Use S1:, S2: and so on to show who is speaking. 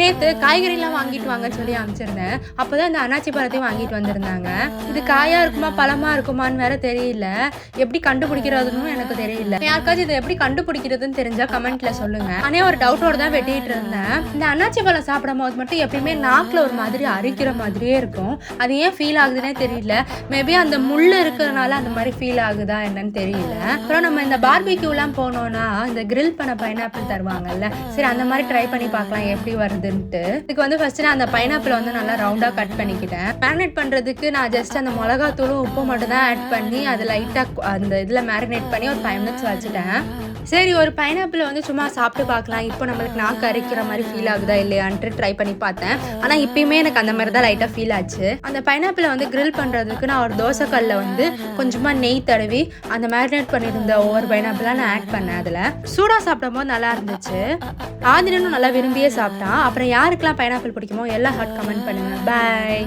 S1: நேற்று காய்கறிலாம் வாங்கிட்டு வாங்கன்னு சொல்லி அனுப்பிச்சிருந்தேன். அப்போதான் இந்த அன்னாச்சி பழத்தையும் வாங்கிட்டு வந்திருந்தாங்க. இது காயா இருக்குமா பழமா இருக்குமான்னு வேற தெரியல. எப்படி கண்டுபிடிக்கிறதுன்னு எனக்கு தெரியல. யாருக்காச்சும் இதை எப்படி கண்டுபிடிக்கிறதுன்னு தெரிஞ்சா கமெண்ட்ல சொல்லுங்க. ஆனால் ஒரு டவுட்டோட தான் வெட்டிட்டு இருந்தேன். இந்த அன்னாச்சி பழம் சாப்பிடும் போது மட்டும் எப்பயுமே நாக்கில் ஒரு மாதிரி அரிக்கிற மாதிரியே இருக்கும். அது ஏன் ஃபீல் ஆகுதுன்னே தெரியல. மேபி அந்த முள் இருக்கிறதுனால அந்த மாதிரி ஃபீல் ஆகுதா என்னன்னு தெரியல. அப்புறம் நம்ம இந்த பார்பிக்யூலாம் போனோம்னா இந்த கிரில் பண்ண பைனாப்பிள் தருவாங்கல்ல, சரி அந்த மாதிரி ட்ரை பண்ணி பார்க்கலாம் எப்படி வருது. இதுக்கு வந்து ஃபர்ஸ்ட் நான் அந்த பைனாப்பிள் வந்து நல்லா ரவுண்டா கட் பண்ணிக்கிட்டேன். மேரினேட் பண்றதுக்கு நான் ஜஸ்ட் அந்த மிளகாத்தூளும் உப்பு மட்டும் தான் ஆட் பண்ணி அது லைட்டா அந்த இதுல மேரினேட் பண்ணி ஒரு 5 minutes வச்சுட்டேன். சரி ஒரு பைனாப்பிள் வந்து சும்மா சாப்பிட்டு பார்க்கலாம், இப்போ நம்மளுக்கு நாக்கு அரிக்கிற மாதிரி ஃபீல் ஆகுதா இல்லையான்ட்டு ட்ரை பண்ணி பார்த்தேன். ஆனால் இப்பயுமே எனக்கு அந்த மாதிரி தான் லைட்டாக ஃபீல் ஆச்சு. அந்த பைனாப்பிளை வந்து கிரில் பண்ணுறதுக்கு நான் ஒரு தோசைக்கல்ல வந்து கொஞ்சமாக நெய் தடவி அந்த மேரினேட் பண்ணியிருந்த ஒவ்வொரு பைனாப்பிளாக நான் ஆட் பண்ணேன். அதில் சூடாக சாப்பிடும் போது நல்லா இருந்துச்சு. ஆதிரனும் நல்லா விரும்பியே சாப்பிட்டான். அப்புறம் யாருக்கெல்லாம் பைனாப்பிள் பிடிக்குமோ எல்லாம் ஹாட் கமெண்ட் பண்ணுங்க. பாய்.